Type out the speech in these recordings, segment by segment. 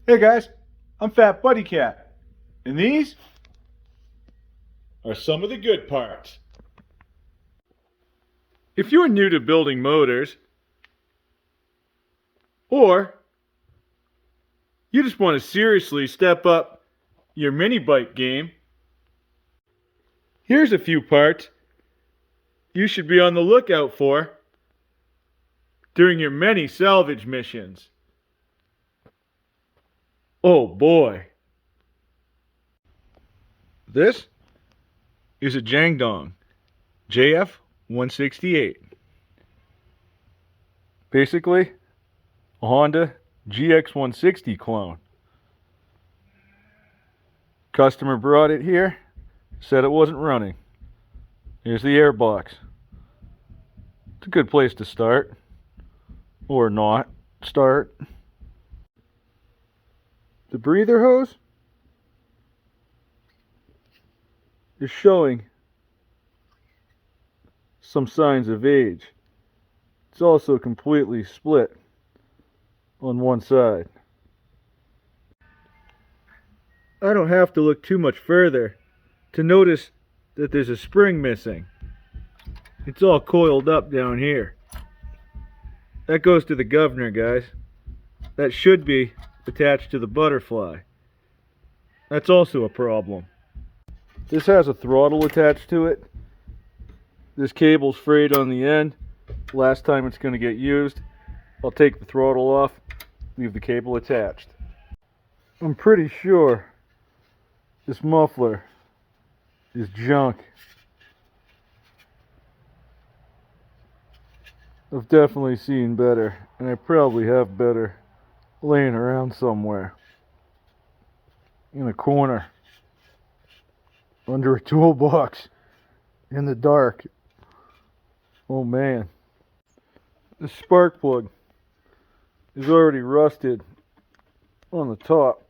Hey guys, I'm FatBuddyCat, and these are some of the good parts. If you're new to building motors, or you just want to seriously step up your mini bike game, here's a few parts you should be on the lookout for during your many salvage missions. Oh boy. This is a Jangdong JF-168. Basically, a Honda GX-160 clone. Customer brought it here, said it wasn't running. Here's the airbox. It's a good place to start. Or not start. The breather hose is showing some signs of age. It's also completely split on one side. I don't have to look too much further to notice that there's a spring missing. It's all coiled up down here. That goes to the governor, guys. That should be attached to the butterfly. That's also a problem. This has a throttle attached to it. This cable's frayed on the end. Last time it's going to get used, I'll take the throttle off, leave the cable attached. I'm pretty sure this muffler is junk. I've definitely seen better, and I probably have better laying around somewhere. In a corner. Under a toolbox. In the dark. Oh man. The spark plug is already rusted on the top.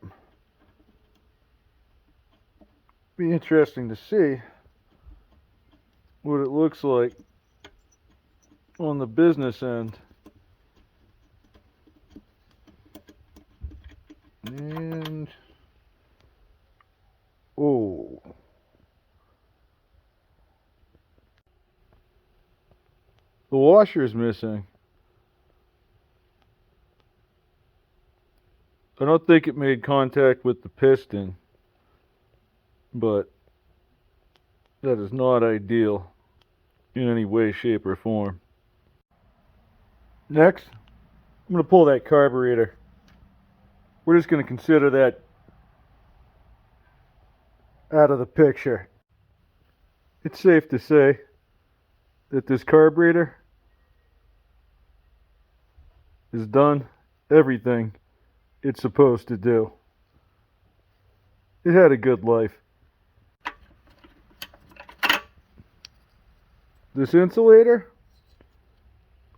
Be interesting to see what it looks like on the business end. And oh, the washer is missing. I don't think it made contact with the piston, but that is not ideal in any way, shape, or form. Next, I'm going to pull that carburetor. We're just going to consider that out of the picture. It's safe to say that this carburetor has done everything it's supposed to do. It had a good life. This insulator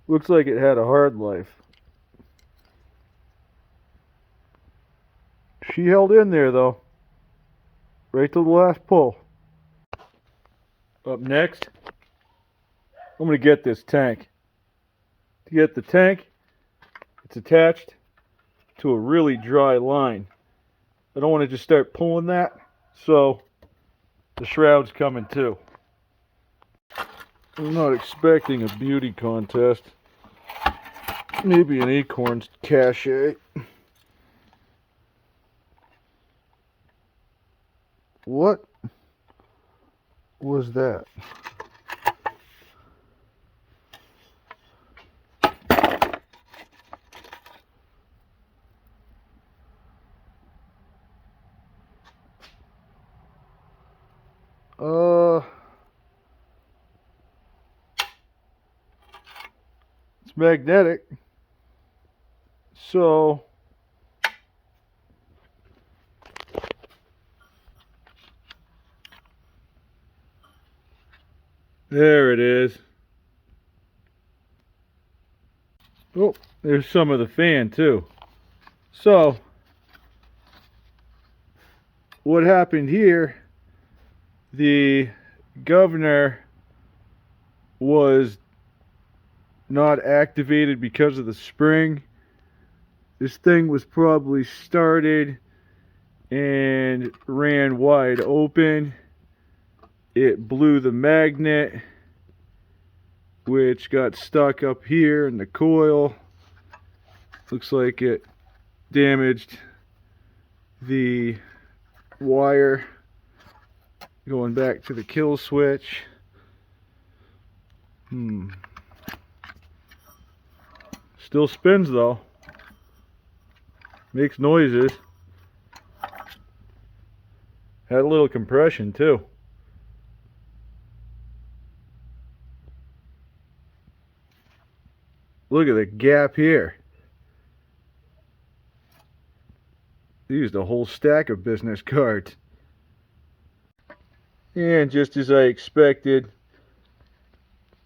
looks like it had a hard life. She held in there though, right to the last pull. Up next, I'm going to get this tank. To get the tank, it's attached to a really dry line. I don't want to just start pulling that, so the shroud's coming too. I'm not expecting a beauty contest. Maybe an acorn's cachet. What was that? It's magnetic. So there it is. Oh, there's some of the fan too. So what happened here, the governor was not activated because of the spring, This thing was probably started and ran wide open. It blew the magnet, which got stuck up here in the coil. Looks like it damaged the wire going back to the kill switch. Still spins though. Makes noises. Had a little compression too. Look at the gap here. They used a whole stack of business cards. And just as I expected,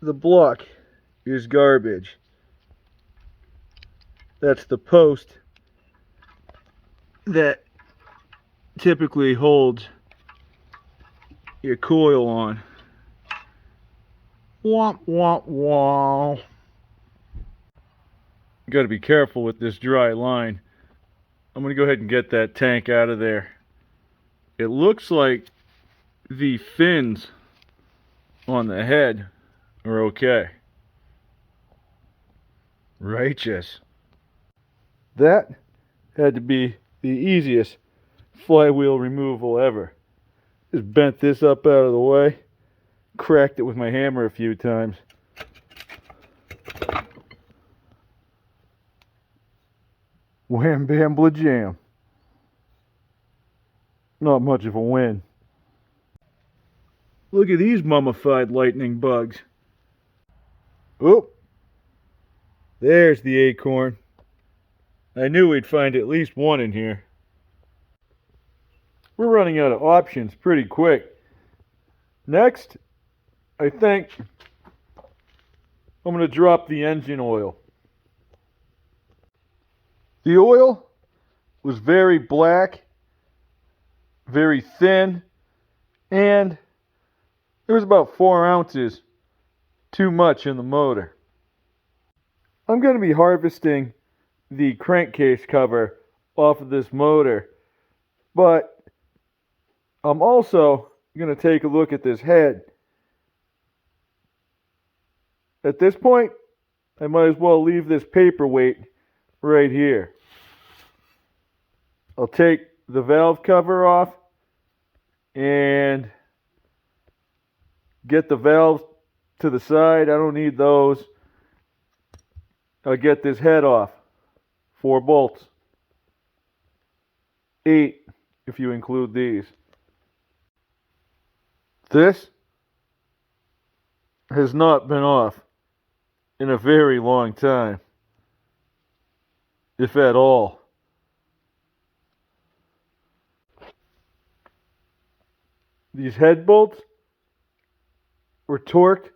the block is garbage. That's the post that typically holds your coil on. Womp womp womp. You gotta be careful with this dry line. I'm gonna go ahead and get that tank out of there. It looks like the fins on the head are okay. Righteous. That had to be the easiest flywheel removal ever. Just bent this up out of the way, cracked it with my hammer a few times. Wham bam bla jam. Not much of a win. Look at these mummified lightning bugs. Oh, there's the acorn. I knew we'd find at least one in here. We're running out of options pretty quick. Next, I think I'm going to drop the engine oil. The oil was very black, very thin, and there was about 4 ounces too much in the motor. I'm going to be harvesting the crankcase cover off of this motor, but I'm also going to take a look at this head. At this point, I might as well leave this paperweight right here. I'll take the valve cover off and get the valves to the side. I don't need those. I'll get this head off. 4 bolts. 8 if you include these. This has not been off in a very long time, if at all. These head bolts were torqued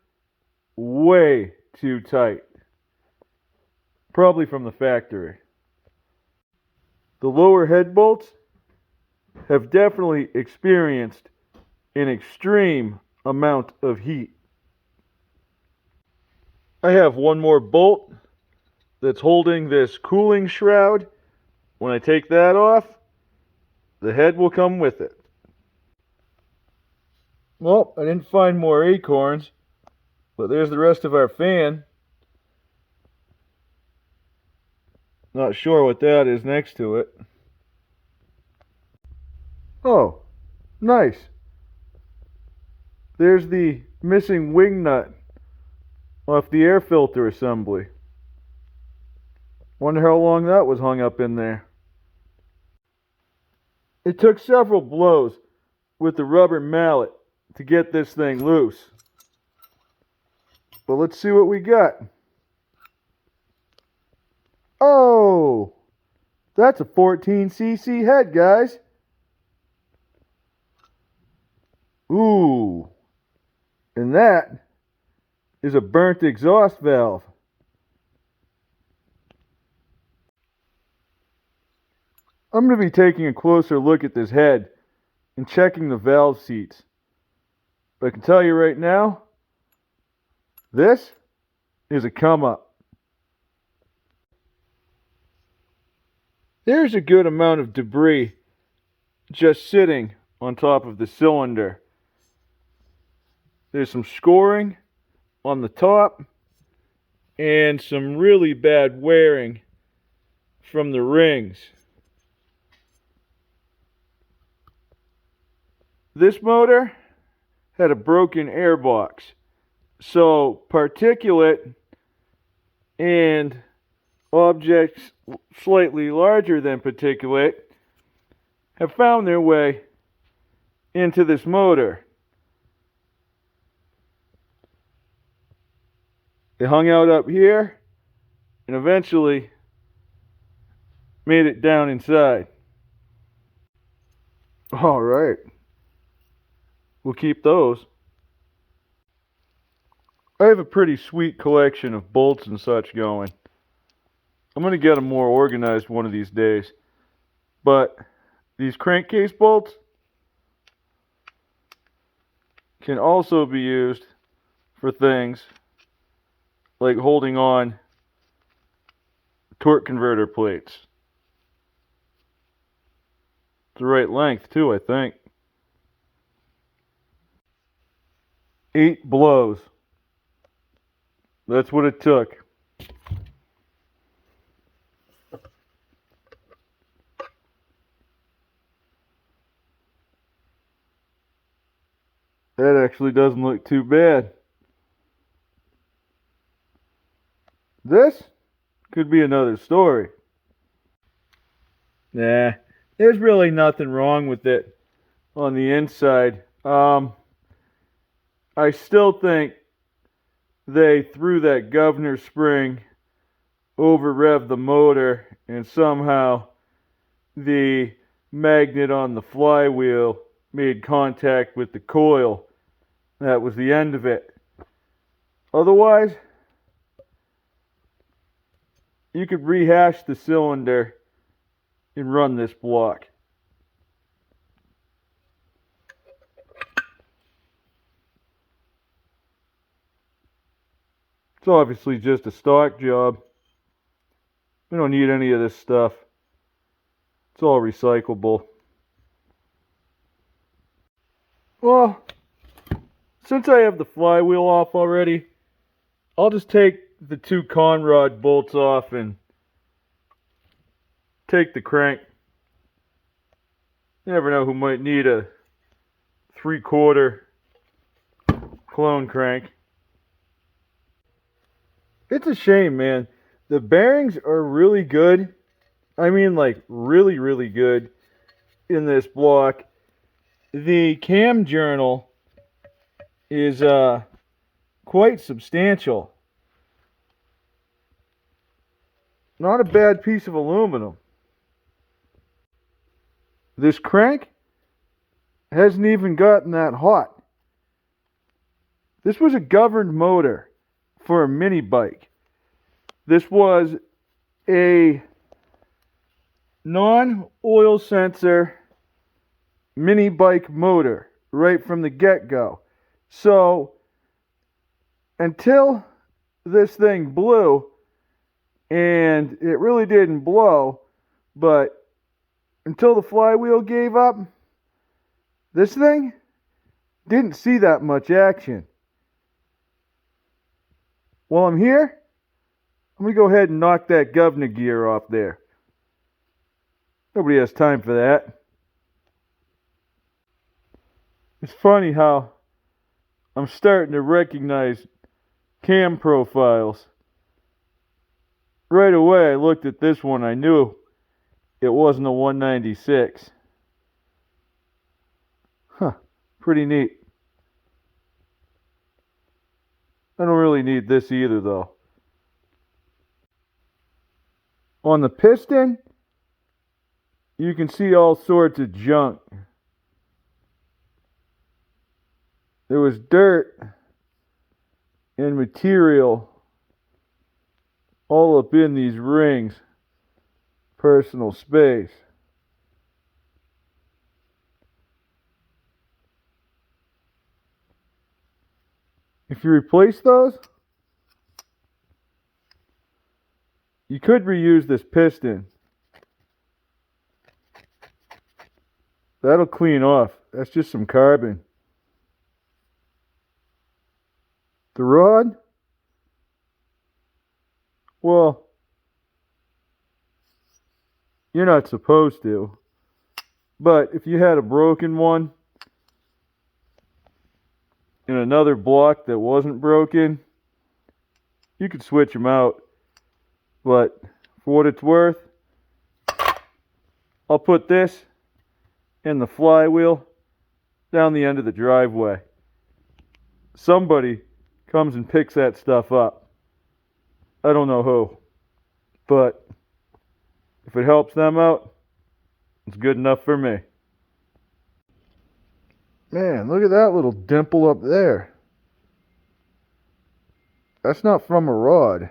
way too tight. Probably from the factory. The lower head bolts have definitely experienced an extreme amount of heat. I have one more bolt that's holding this cooling shroud. When I take that off, the head will come with it. Well, I didn't find more acorns, but there's the rest of our fan. Not sure what that is next to it. Oh, nice. There's the missing wing nut off the air filter assembly. Wonder how long that was hung up in there. It took several blows with the rubber mallet to get this thing loose. But let's see what we got. Oh, that's a 14cc head, guys. Ooh, and that is a burnt exhaust valve. I'm going to be taking a closer look at this head and checking the valve seats. But I can tell you right now, this is a come up. There's a good amount of debris just sitting on top of the cylinder. There's some scoring on the top and some really bad wearing from the rings. This motor had a broken airbox, so particulate and objects slightly larger than particulate have found their way into this motor. They hung out up here and eventually made it down inside. All right. We'll keep those. I have a pretty sweet collection of bolts and such going. I'm going to get them more organized one of these days. But these crankcase bolts can also be used for things like holding on torque converter plates. It's the right length too, I think. 8 blows. That's what it took. That actually doesn't look too bad. This could be another story. Nah, there's really nothing wrong with it on the inside. I still think they threw that governor spring over revved the motor and somehow the magnet on the flywheel made contact with the coil. That was the end of it. Otherwise, you could rehash the cylinder and run this block. It's obviously just a stock job. We don't need any of this stuff. It's all recyclable. Well, since I have the flywheel off already, I'll just take the 2 conrod bolts off and take the crank. You never know who might need a 3/4 clone crank. It's a shame, man. The bearings are really good. I mean, like, really, really good in this block. The cam journal is quite substantial. Not a bad piece of aluminum. This crank hasn't even gotten that hot. This was a governed motor for a mini bike. This was a non-oil sensor mini bike motor right from the get-go. So until this thing blew, and it really didn't blow, but until the flywheel gave up, this thing didn't see that much action. While I'm here, I'm going to go ahead and knock that governor gear off there. Nobody has time for that. It's funny how I'm starting to recognize cam profiles. Right away I looked at this one, I knew it wasn't a 196. Huh, pretty neat. I don't really need this either though. On the piston, you can see all sorts of junk. There was dirt and material all up in these rings. Personal space. If you replace those, you could reuse this piston. That'll clean off. That's just some carbon. The rod? Well, you're not supposed to. But if you had a broken one and another block that wasn't broken, you could switch them out. But for what it's worth, I'll put this and the flywheel down the end of the driveway. Somebody comes and picks that stuff up. I don't know who. But if it helps them out, it's good enough for me. Man, look at that little dimple up there. That's not from a rod.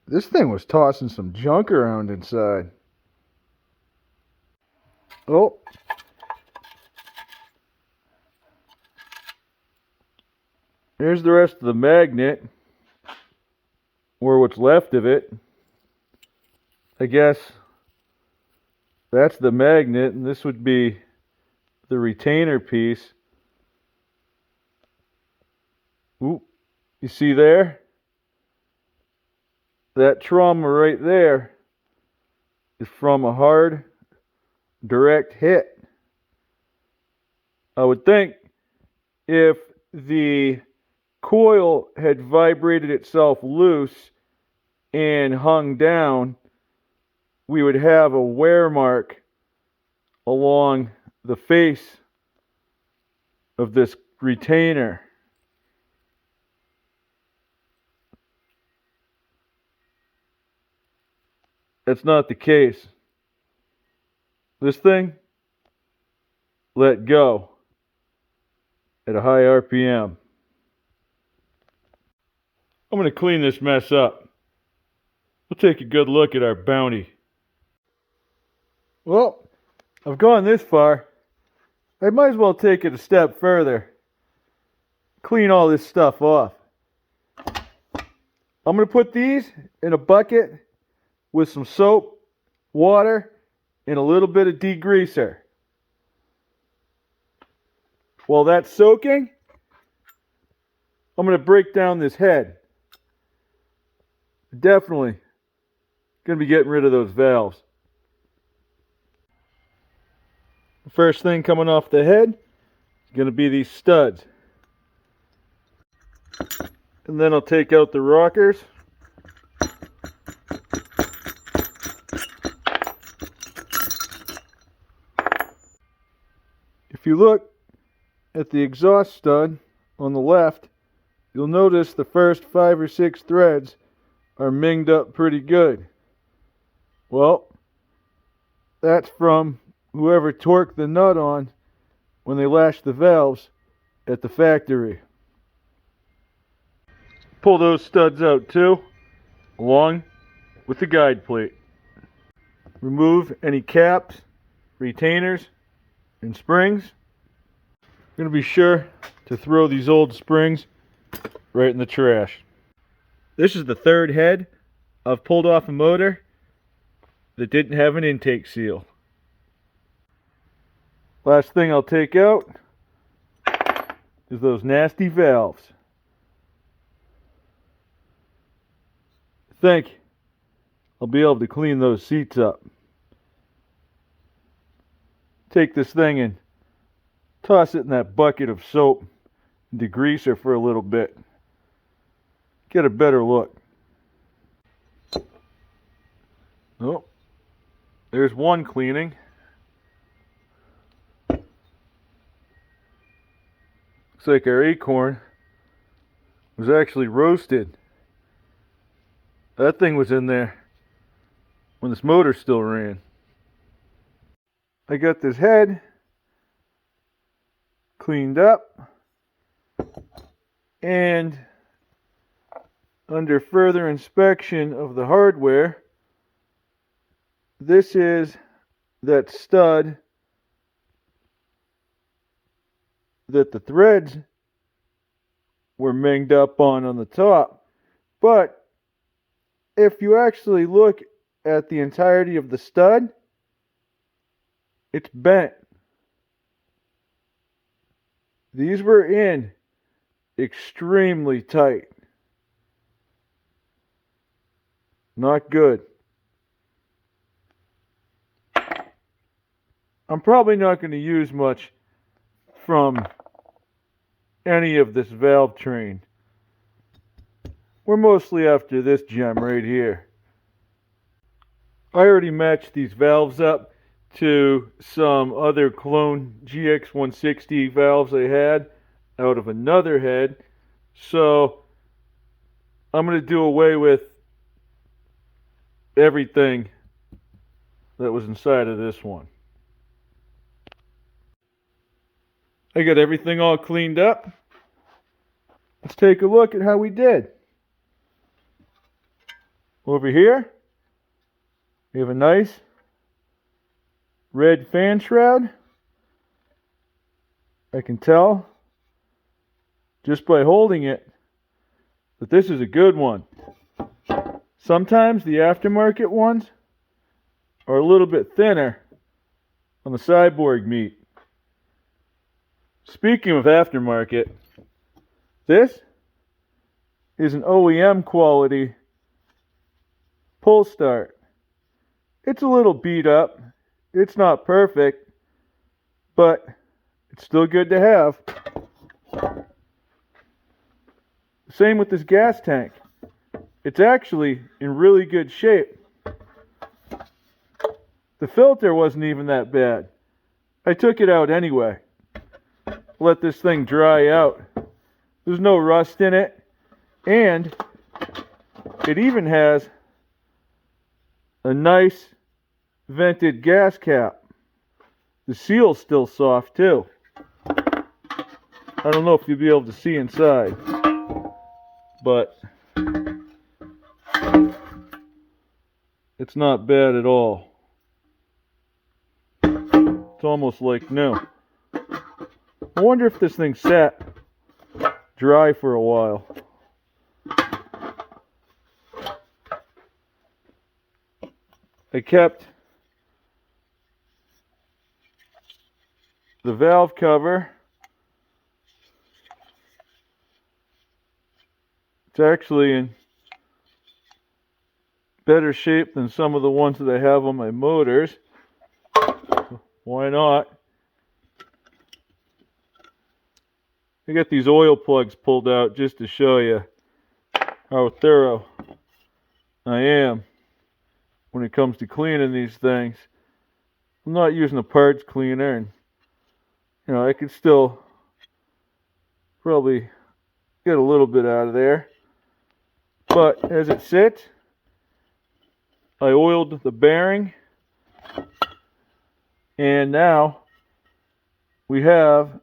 This thing was tossing some junk around inside. Oh. Here's the rest of the magnet, or what's left of it. I guess that's the magnet, and this would be the retainer piece. Ooh, you see there? That trauma right there is from a hard, direct hit. I would think if the coil had vibrated itself loose and hung down, we would have a wear mark along the face of this retainer. That's not the case. This thing let go at a high RPM. I'm going to clean this mess up. We'll take a good look at our bounty. Well, I've gone this far. I might as well take it a step further. Clean all this stuff off. I'm going to put these in a bucket with some soap, water, and a little bit of degreaser. While that's soaking, I'm going to break down this head. Definitely going to be getting rid of those valves. The first thing coming off the head is going to be these studs. And then I'll take out the rockers. If you look at the exhaust stud on the left, you'll notice the first 5 or 6 threads are minged up pretty good. Well, that's from whoever torqued the nut on when they lashed the valves at the factory. Pull those studs out too, along with the guide plate. Remove any caps, retainers, and springs. I'm going to be sure to throw these old springs right in the trash. This is the third head I've pulled off a motor that didn't have an intake seal. Last thing I'll take out is those nasty valves. I think I'll be able to clean those seats up. Take this thing and toss it in that bucket of soap and degreaser for a little bit. Get a better look. Oh, there's one cleaning. Looks like our acorn was actually roasted. That thing was in there when this motor still ran. I got this head cleaned up, and under further inspection of the hardware, this is that stud that the threads were minged up on the top. But if you actually look at the entirety of the stud, it's bent. These were in extremely tight. Not good. I'm probably not going to use much from any of this valve train. We're mostly after this gem right here. I already matched these valves up to some other clone GX160 valves I had out of another head. So I'm going to do away with everything that was inside of this one. I got everything all cleaned up. Let's take a look at how we did. Over here, we have a nice red fan shroud. I can tell just by holding it that this is a good one. Sometimes the aftermarket ones are a little bit thinner on the cyborg meat. Speaking of aftermarket, this is an OEM quality pull start. It's a little beat up. It's not perfect, but it's still good to have. Same with this gas tank. It's actually in really good shape. The filter wasn't even that bad. I took it out anyway. Let this thing dry out. There's no rust in it, and it even has a nice vented gas cap. The seal's still soft too. I don't know if you'll be able to see inside, but it's not bad at all. It's almost like new. I wonder if this thing sat dry for a while. I kept the valve cover. It's actually in better shape than some of the ones that I have on my motors. Why not? I got these oil plugs pulled out just to show you how thorough I am when it comes to cleaning these things. I'm not using a parts cleaner, and I could still probably get a little bit out of there. But as it sits, I oiled the bearing, and now we have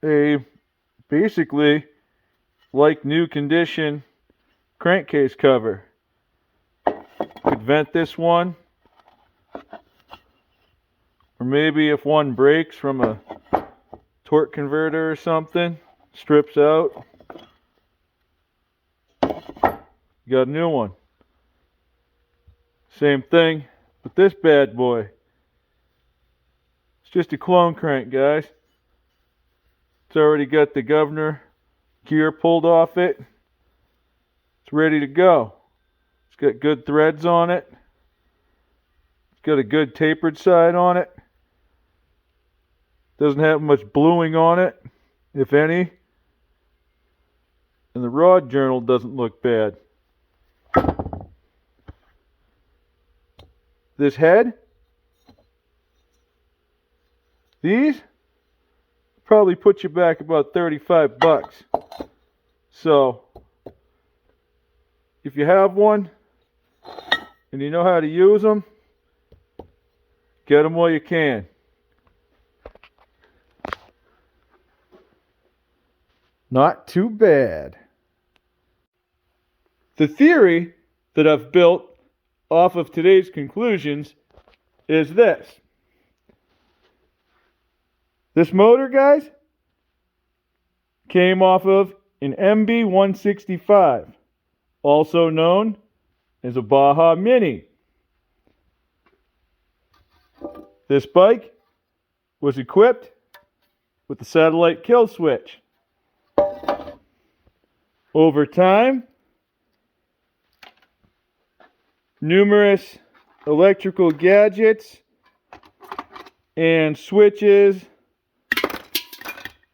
a basically like new condition crankcase cover. Could vent this one, or maybe if one breaks from a torque converter or something, strips out, you got a new one. Same thing with this bad boy. It's just a clone crank, guys. It's already got the governor gear pulled off it. It's ready to go. It's got good threads on it. It's got a good tapered side on it. Doesn't have much bluing on it, if any. And the rod journal doesn't look bad. This head, these probably put you back about $35. So if you have one and you know how to use them, get them while you can. Not too bad. The theory that I've built off of today's conclusions is this. This motor, guys, came off of an MB165, also known as a Baja Mini. This bike was equipped with the satellite kill switch. Over time, numerous electrical gadgets and switches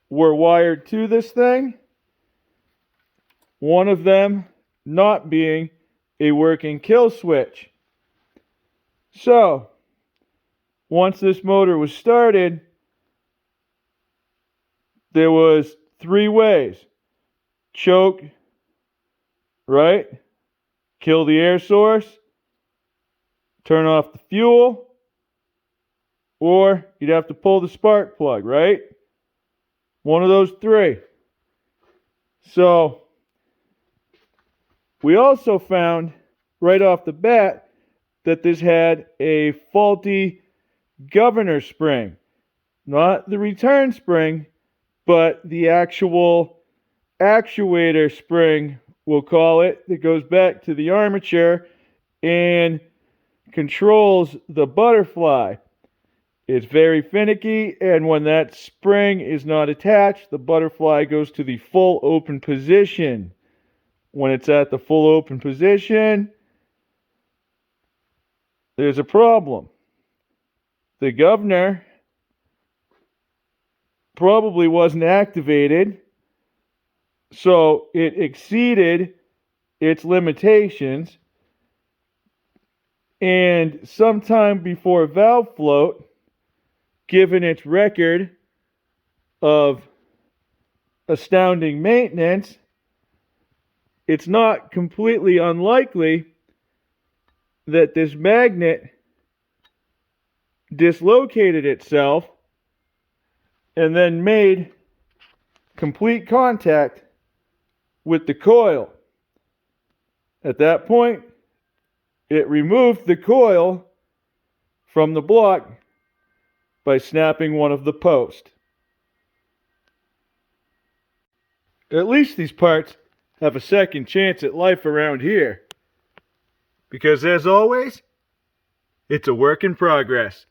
were wired to this thing. One of them not being a working kill switch. So, once this motor was started, there was 3 ways. Choke, right? Kill the air source, turn off the fuel, or you'd have to pull the spark plug, right? One of those 3. So, we also found right off the bat that this had a faulty governor spring. Not the return spring, but the actual actuator spring, we'll call it, that goes back to the armature and controls the butterfly. It's very finicky, and when that spring is not attached, the butterfly goes to the full open position. When it's at the full open position, there's a problem. The governor probably wasn't activated, so it exceeded its limitations, and sometime before valve float, given its record of astounding maintenance, it's not completely unlikely that this magnet dislocated itself and then made complete contact with the coil. At that point, it removed the coil from the block by snapping one of the posts. At least these parts have a second chance at life around here. Because as always, it's a work in progress.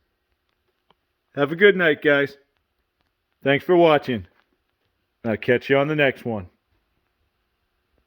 Have a good night, guys. Thanks for watching. I'll catch you on the next one.